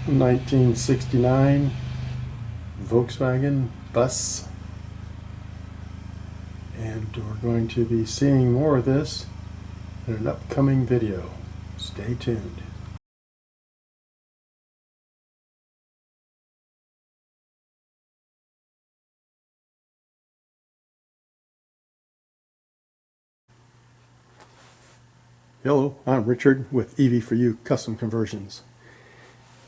1969 Volkswagen bus, and we're going to be seeing more of this in an upcoming video. Stay tuned. Hello, I'm Richard with EV4U Custom Conversions.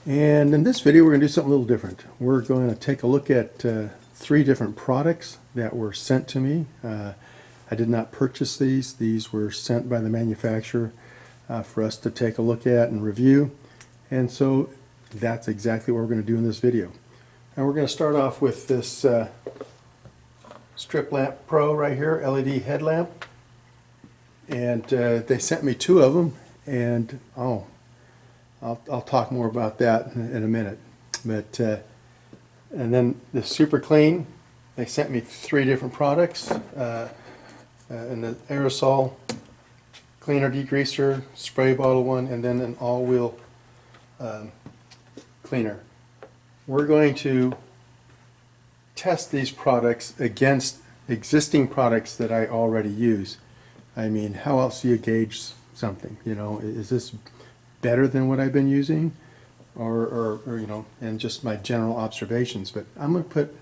And in this video we're going to do something a little different. We're going to take a look at 3 different products that were sent to me. I did not purchase these. These were sent by the manufacturer for us to take a look at and review. And so that's exactly what we're going to do in this video. And we're going to start off with this StripLamp Pro right here, LED headlamp. And they sent me 2 of them, and I'll talk more about that in a minute. But and then the Super Clean, they sent me 3 different products, and the aerosol cleaner degreaser, spray bottle one, and then an all-wheel cleaner. We're going to test these products against existing products that I already use. I mean, how else do you gauge something? You know, is this better than what I've been using, or you know, and just my general observations. But I'm going to put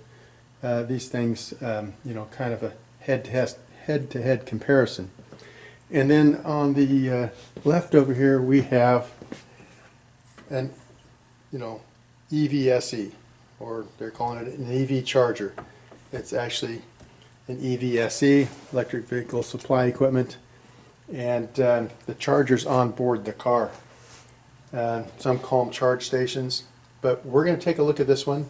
these things, you know, kind of a head-to-head comparison. And then on the left over here we have an, you know, EVSE, or they're calling it an EV charger. It's actually an EVSE, electric vehicle supply equipment, and the charger's on board the car. Some call them charge stations, but we're going to take a look at this one.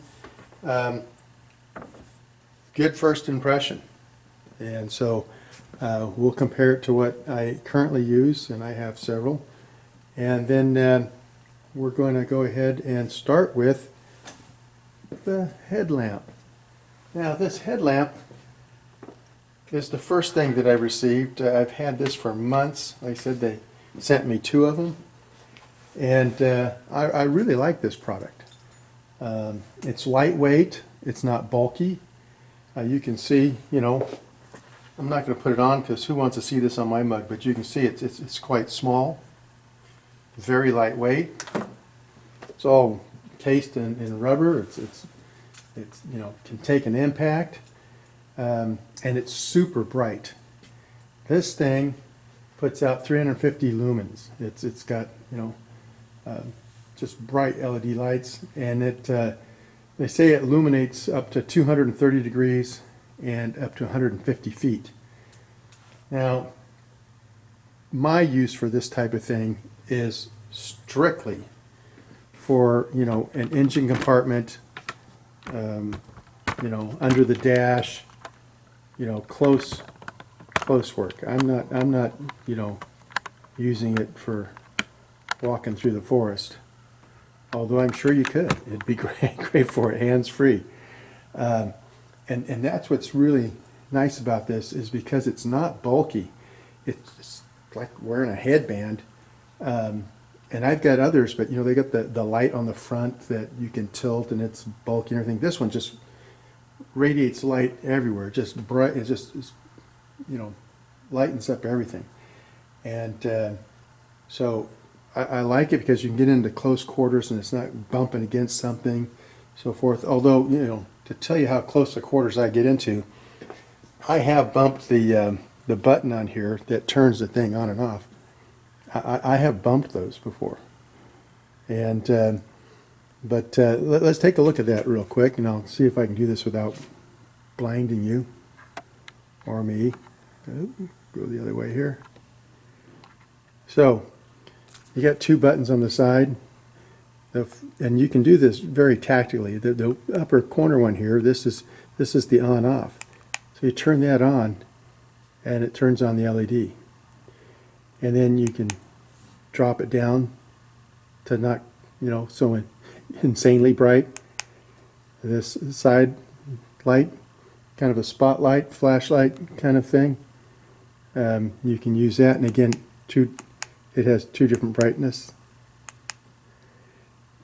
Good first impression, and so we'll compare it to what I currently use, and I have several, and then we're going to go ahead and start with the headlamp. Now this headlamp is the first thing that I received. I've had this for months. Like I said, they sent me 2 of them, and I really like this product. It's lightweight, it's not bulky. You can see, you know, I'm not going to put it on because who wants to see this on my mug, but you can see it's quite small, very lightweight. It's all cased in rubber. It's you know, can take an impact. And it's super bright. This thing puts out 350 lumens. It's got, you know, just bright LED lights, and they say it illuminates up to 230 degrees and up to 150 feet. Now, my use for this type of thing is strictly for, you know, an engine compartment, you know, under the dash. You know, close work. I'm not, you know, using it for walking through the forest. Although I'm sure you could. It'd be great for it, hands-free. And that's what's really nice about this, is because it's not bulky. It's like wearing a headband. And I've got others, but you know, they got the light on the front that you can tilt, and it's bulky and everything. This one just radiates light everywhere, just bright. It just, you know, lightens up everything. And so I like it because you can get into close quarters and it's not bumping against something, so forth. Although, you know, to tell you how close the quarters I get into, I have bumped the button on here that turns the thing on and off. I have bumped those before. And but let's take a look at that real quick, and I'll see if I can do this without blinding you or me. Go the other way here. So you got 2 buttons on the side, and you can do this very tactically. The upper corner one here, this is the on-off. So you turn that on, and it turns on the LED. And then you can drop it down to not, you know, so insanely bright. This side light, kind of a spotlight, flashlight kind of thing. You can use that, and again, it has 2 different brightness.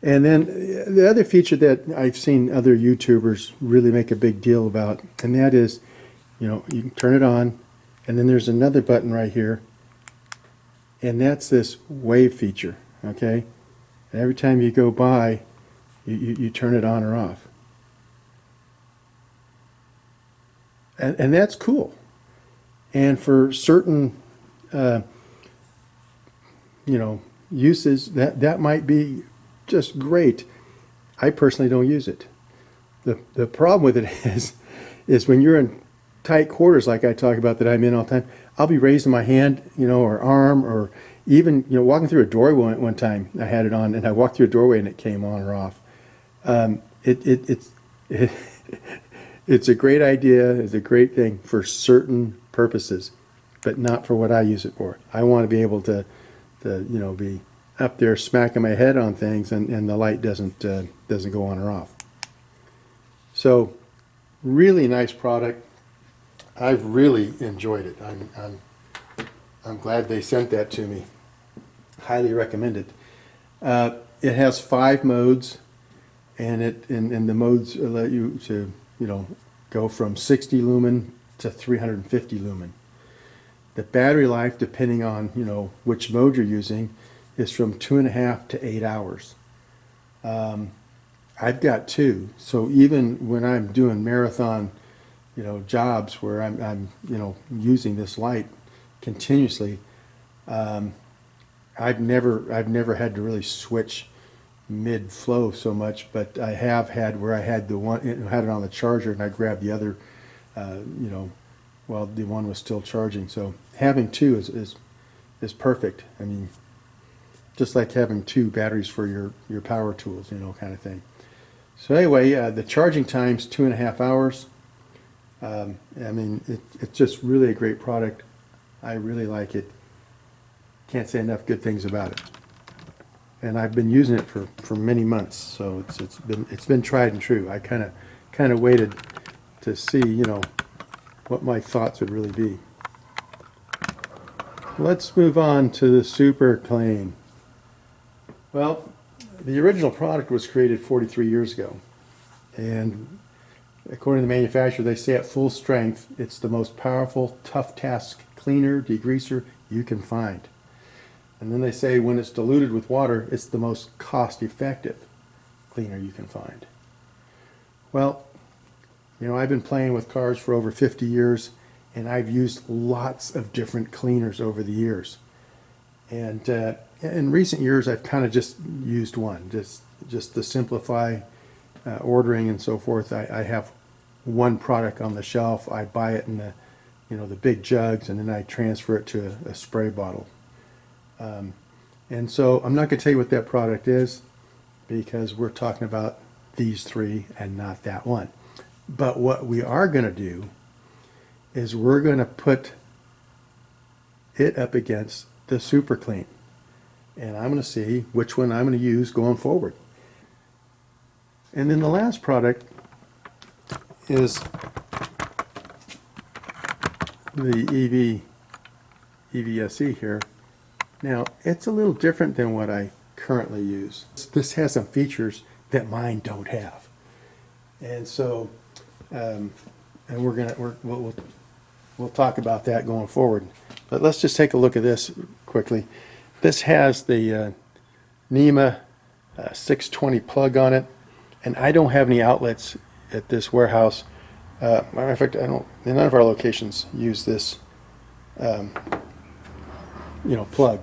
And then the other feature that I've seen other YouTubers really make a big deal about, and that is, you know, you can turn it on, and then there's another button right here, and that's this wave feature, okay? And every time you go by, you turn it on or off. And that's cool. And for certain, you know, uses, that might be just great. I personally don't use it. The problem with it is when you're in tight quarters like I talk about that I'm in all the time, I'll be raising my hand, you know, or arm, or even, you know, walking through a doorway one time. I had it on, and I walked through a doorway and it came on or off. It's a great idea. It's a great thing for certain purposes, but not for what I use it for. I want to be able to you know, be up there smacking my head on things, and the light doesn't go on or off. So, really nice product. I've really enjoyed it. I'm glad they sent that to me. Highly recommended. It has 5 modes, and the modes let you to, you know, go from 60 lumen to 350 lumen. The battery life, depending on, you know, which mode you're using, is from 2.5 to 8 hours. I've got 2, so even when I'm doing marathon, you know, jobs where I'm you know, using this light continuously, I've never had to really switch mid flow so much, but I have had where I had had it on the charger, and I grabbed the other, you know, while the one was still charging. So having 2 is perfect. I mean, just like having 2 batteries for your power tools, you know, kind of thing. So anyway, the charging time's 2.5 hours. I mean, it's just really a great product. I really like it. Can't say enough good things about it. And I've been using it for many months, so it's been tried and true. I kind of waited to see, you know, what my thoughts would really be. Let's move on to the Super Clean. Well, the original product was created 43 years ago, and according to the manufacturer, they say at full strength, it's the most powerful, tough task cleaner, degreaser you can find. And then they say when it's diluted with water, it's the most cost-effective cleaner you can find. Well, you know, I've been playing with cars for over 50 years, and I've used lots of different cleaners over the years. And in recent years, I've kind of just used one, just to simplify ordering and so forth. I have one product on the shelf. I buy it in the, you know, the big jugs, and then I transfer it to a spray bottle. And so I'm not going to tell you what that product is, because we're talking about these 3 and not that one. But what we are going to do is we're going to put it up against the Super Clean, and I'm going to see which one I'm going to use going forward. And then the last product is the EVSE here. Now, it's a little different than what I currently use. This has some features that mine don't have, and so and we'll talk about that going forward. But let's just take a look at this quickly. This has the NEMA 620 plug on it, and I don't have any outlets at this warehouse. Matter of fact, none of our locations use this, you know, plug.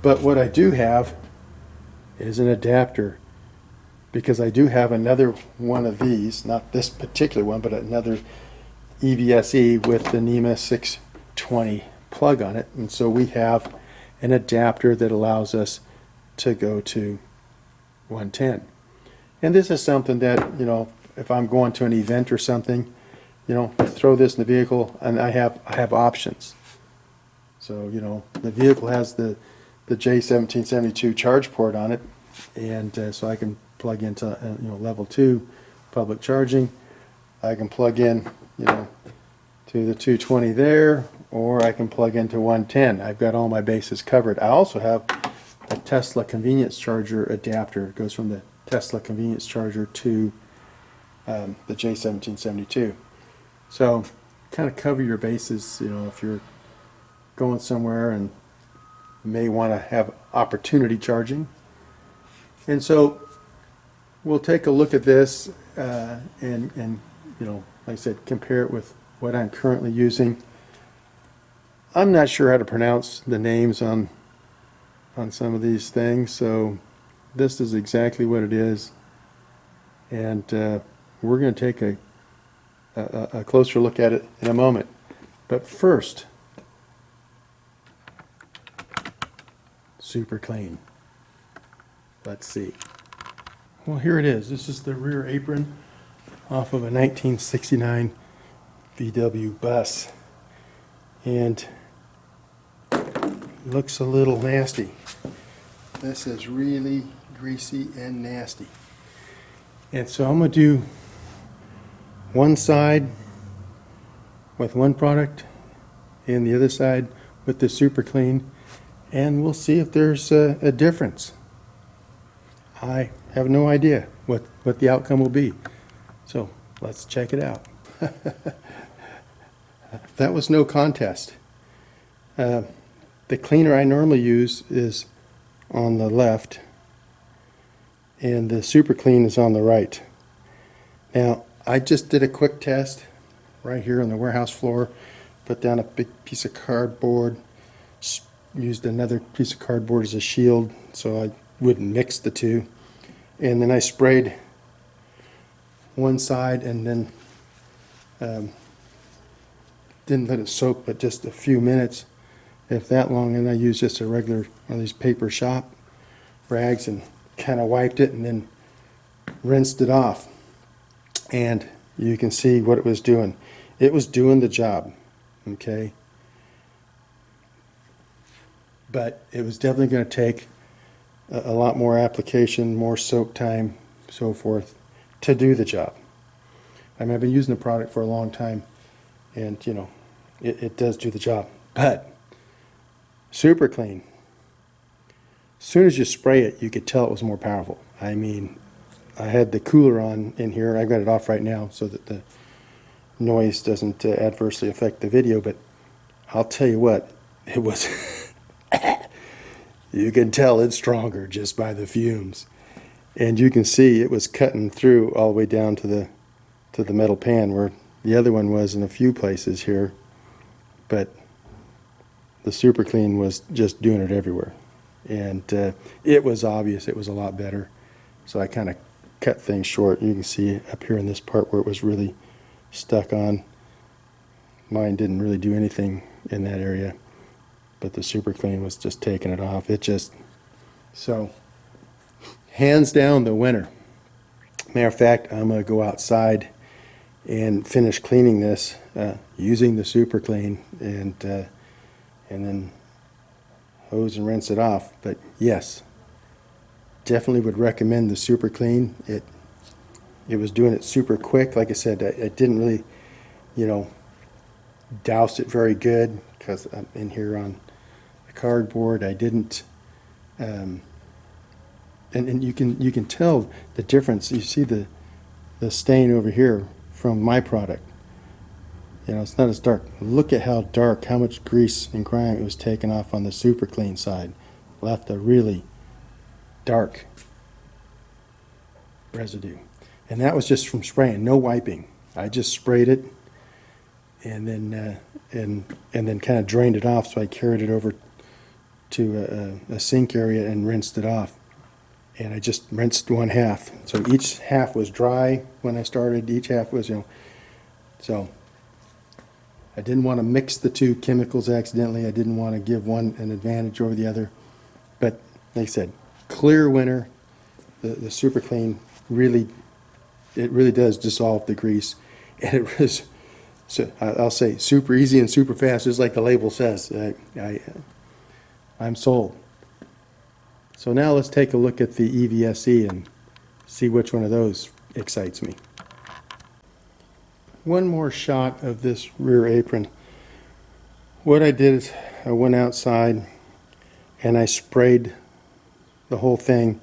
But what I do have is an adapter, because I do have another one of these, not this particular one, but another EVSE with the NEMA 620 plug on it. And so we have an adapter that allows us to go to 110. And this is something that, you know, if I'm going to an event or something, you know, throw this in the vehicle, and I have options. So, you know, the vehicle has the J1772 charge port on it, and so I can plug into you know, level 2 public charging. I can plug in, you know, to the 220 there, or I can plug into 110. I've got all my bases covered. I also have a Tesla convenience charger adapter. It goes from the Tesla convenience charger to the J1772. So kind of cover your bases, you know, if you're going somewhere and may want to have opportunity charging. And so we'll take a look at this and you know, like I said, compare it with what I'm currently using. I'm not sure how to pronounce the names on some of these things, so this is exactly what it is. And we're going to take a closer look at it in a moment. But first, super clean. Let's see. Well, here it is. This is the rear apron off of a 1969 VW bus. And it looks a little nasty. This is really greasy and nasty. And so I'm going to do one side with one product and the other side with the super clean, and we'll see if there's a difference. I have no idea what the outcome will be. So let's check it out. That was no contest. The cleaner I normally use is on the left, and the super clean is on the right. Now, I just did a quick test right here on the warehouse floor. Put down a big piece of cardboard, used another piece of cardboard as a shield so I wouldn't mix the two. And then I sprayed one side and then didn't let it soak but just a few minutes, if that long, and I used just a regular one of these paper shop rags and kind of wiped it and then rinsed it off. And you can see what it was doing. It was doing the job, okay? But it was definitely going to take a lot more application, more soak time, so forth, to do the job. I mean, I've been using the product for a long time, and you know, it does do the job. But super clean. As soon as you spray it, you could tell it was more powerful. I mean, I had the cooler on in here. I've got it off right now so that the noise doesn't adversely affect the video, but I'll tell you what, it was you can tell it's stronger just by the fumes. And you can see it was cutting through all the way down to the metal pan, where the other one was in a few places here, but the super clean was just doing it everywhere. And it was obvious it was a lot better. So I kind of cut things short. You can see up here in this part where it was really stuck on. Mine didn't really do anything in that area, but the super clean was just taking it off. It just, so hands down the winner. Matter of fact, I'm going to go outside and finish cleaning this using the super clean, and then hose and rinse it off. But yes, definitely would recommend the super clean. It was doing it super quick. Like I said, I didn't really, you know, douse it very good because I'm in here on the cardboard. I didn't, and you can tell the difference. You see the stain over here from my product. You know, it's not as dark. Look at how dark, how much grease and grime it was taken off on the super clean side. Left a really dark residue. And that was just from spraying, no wiping. I just sprayed it and then kind of drained it off. So I carried it over to a sink area and rinsed it off. And I just rinsed one half. So each half was dry when I started. Each half was, you know, so I didn't want to mix the two chemicals accidentally. I didn't want to give one an advantage over the other. But like I said, clear winner. The super clean really, it really does dissolve the grease, and it was, so I'll say, super easy and super fast, just like the label says. I'm sold. So now let's take a look at the EVSE and see which one of those excites me. One more shot of this rear apron. What I did is I went outside and I sprayed the whole thing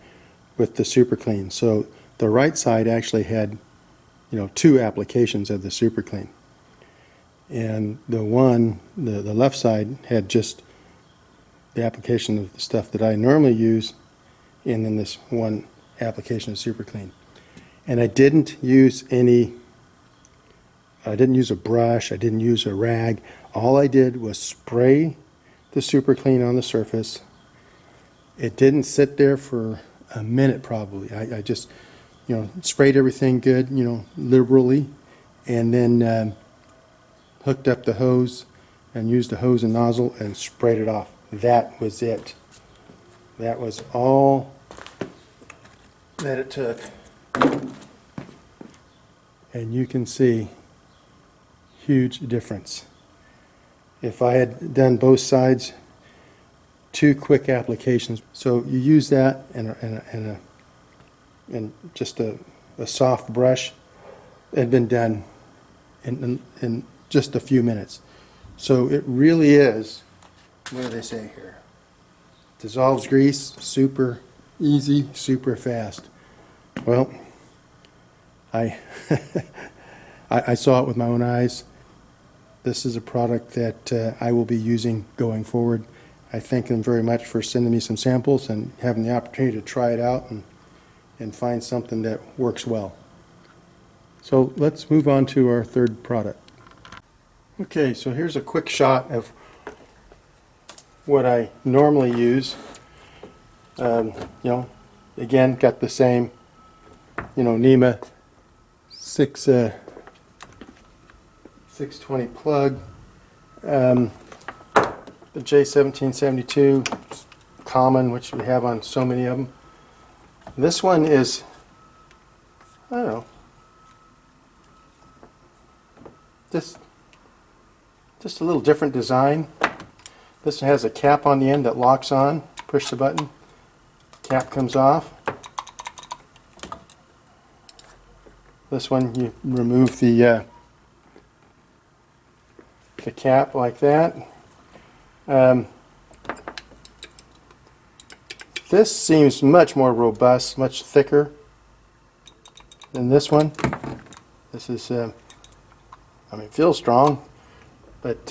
with the Super Clean. So the right side actually had, you know, 2 applications of the Super Clean, and the left side had just the application of the stuff that I normally use, and then this one application of Super Clean. And I didn't use a brush, I didn't use a rag. All I did was spray the Super Clean on the surface. It didn't sit there for a minute probably. I just, you know, sprayed everything good, you know, liberally, and then hooked up the hose and used the hose and nozzle and sprayed it off. That was it. That was all that it took. And you can see huge difference. If I had done both sides, 2 quick applications. So you use that and just a soft brush. It had been done in just a few minutes. So it really is, what do they say here? Dissolves grease, super easy, super fast. Well, I saw it with my own eyes. This is a product that I will be using going forward. I thank them very much for sending me some samples and having the opportunity to try it out and find something that works well. So let's move on to our third product. Okay, so here's a quick shot of what I normally use. You know, again, got the same, you know, NEMA 620 plug. The J1772, common, which we have on so many of them. This one is, I don't know, just a little different design. This one has a cap on the end that locks on. Push the button, cap comes off. This one, you remove the cap like that. This seems much more robust, much thicker than this one. This is, I mean, it feels strong, but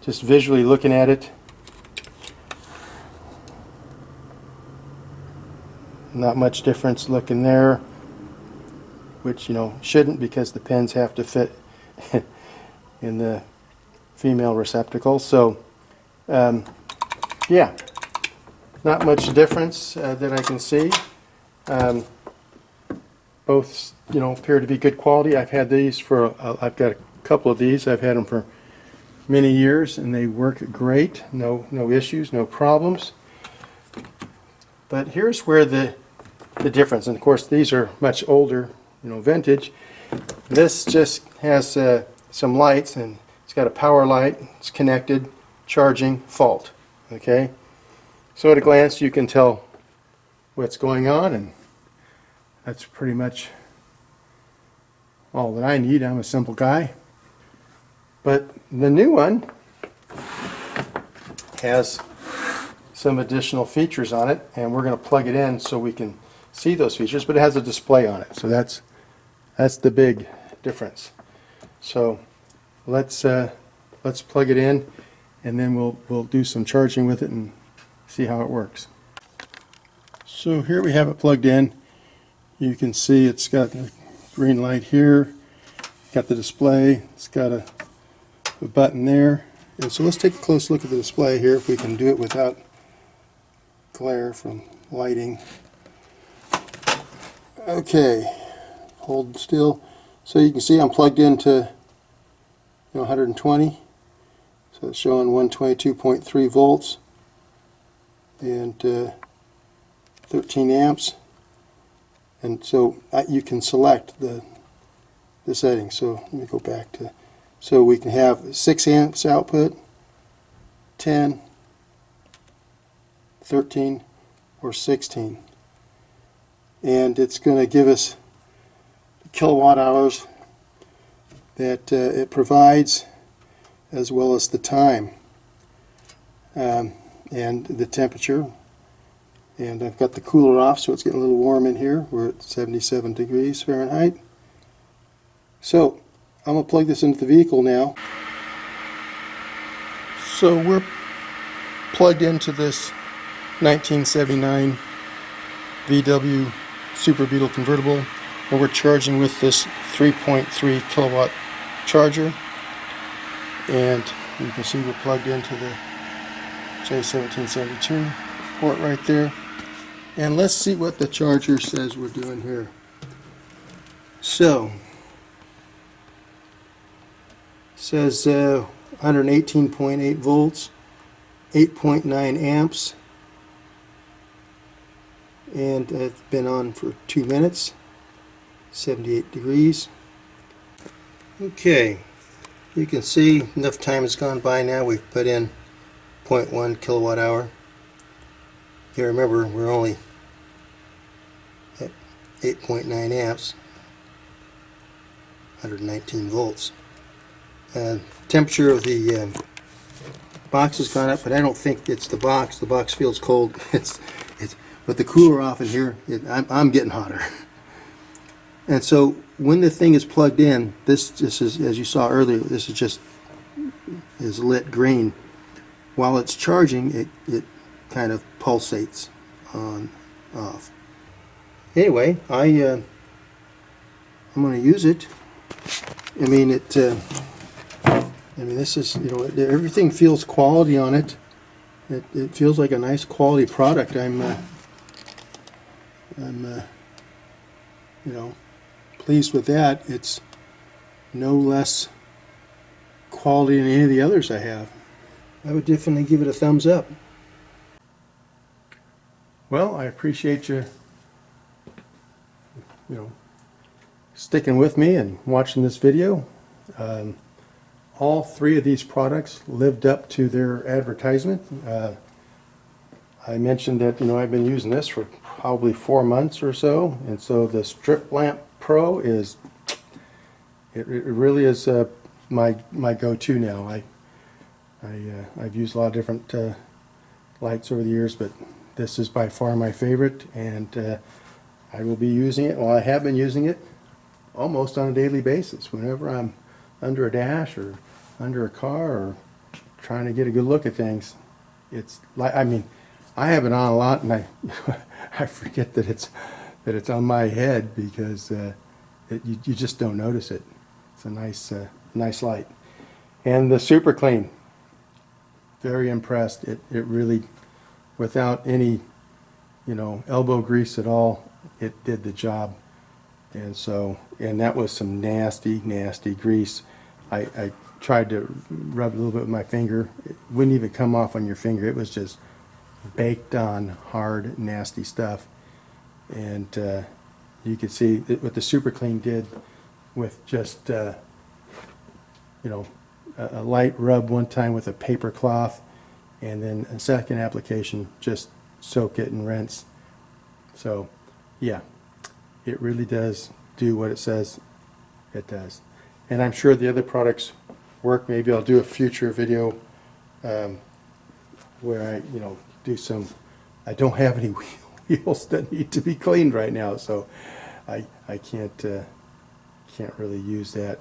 just visually looking at it, not much difference looking there, which, you know, shouldn't, because the pins have to fit in the female receptacle. So yeah, not much difference that I can see. Both, you know, appear to be good quality. I've had these for I've got a couple of these. I've had them for many years and they work great. No issues, no problems. But here's where the difference, and of course these are much older, you know, vintage. This just has some lights, and it's got a power light. It's connected, charging, fault. Okay, so at a glance you can tell what's going on, and that's pretty much all that I need. I'm a simple guy. But the new one has some additional features on it, and we're going to plug it in so we can see those features, but it has a display on it, so that's the big difference. So let's plug it in, and then we'll do some charging with it and see how it works. So here we have it plugged in. You can see it's got the green light here, got the display, it's got a button there. And so let's take a close look at the display here, if we can do it without glare from lighting. Okay, hold still. So you can see I'm plugged into 120, so it's showing 122.3 volts and 13 amps. And so you can select the settings. So let me go back to, so we can have 6 amps output, 10, 13, or 16. And it's going to give us kilowatt hours that it provides, as well as the time and the temperature. And I've got the cooler off, so it's getting a little warm in here. We're at 77 degrees Fahrenheit. So I'm going to plug this into the vehicle now. So we're plugged into this 1979 VW Super Beetle convertible, and we're charging with this 3.3 kilowatt charger. And you can see we're plugged into the J1772 port right there. And let's see what the charger says we're doing here. So, it says 118.8 volts, 8.9 amps, and it's been on for 2 minutes, 78 degrees. Okay, you can see enough time has gone by now. We've put in 0.1 kilowatt hour. You remember, we're only at 8.9 amps, 119 volts. Temperature of the box has gone up, but I don't think it's the box. The box feels cold. It's with the cooler off in here, I'm getting hotter. And so when the thing is plugged in, this is, as you saw earlier, this is just lit green. While it's charging, it kind of pulsates on, off. Anyway, I'm going to use it. I mean, this is, you know, everything feels quality on it. It feels like a nice quality product. I'm you know, pleased with that. It's no less quality than any of the others I have. I would definitely give it a thumbs up. Well, I appreciate you know, sticking with me and watching this video. All three of these products lived up to their advertisement. I mentioned that, you know, I've been using this for probably 4 months or so, and so the StripLamp Pro is, it really is my go-to now. I've used a lot of different lights over the years, but this is by far my favorite, and I will be using it. Well, I have been using it almost on a daily basis. Whenever I'm under a dash or under a car or trying to get a good look at things, it's like, I mean, I have it on a lot, and I forget that it's on my head because you just don't notice it. It's a nice light. And the Super Clean, very impressed. It really, without any, you know, elbow grease at all, it did the job. And so, and that was some nasty grease. I tried to rub it a little bit with my finger. It wouldn't even come off on your finger. It was just baked on hard, nasty stuff. And you could see what the Super Clean did with just you know, a light rub one time with a paper cloth, and then a second application, just soak it and rinse. So yeah, it really does do what it says it does. And I'm sure the other products work. Maybe I'll do a future video where I, you know, do some, I don't have any wheels that need to be cleaned right now, so I can't really use that.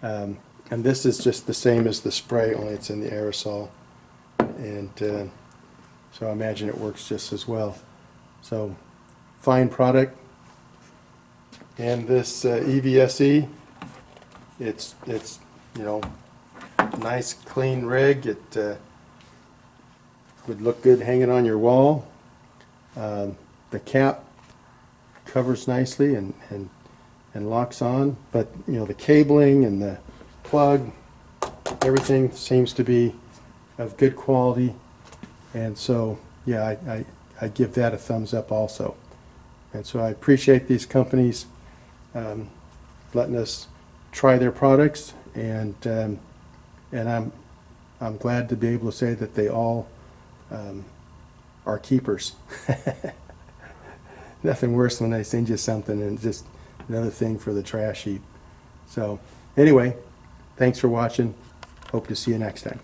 And this is just the same as the spray, only it's in the aerosol, and so I imagine it works just as well. So fine product. And this EVSE, it's you know, nice clean rig. It would look good hanging on your wall. The cap covers nicely and locks on, but you know, the cabling and the plug, everything seems to be of good quality, and so yeah, I give that a thumbs up also. And so I appreciate these companies letting us try their products, and I'm glad to be able to say that they all are keepers. Nothing worse than when they send you something and just another thing for the trash heap. So anyway, thanks for watching. Hope to see you next time.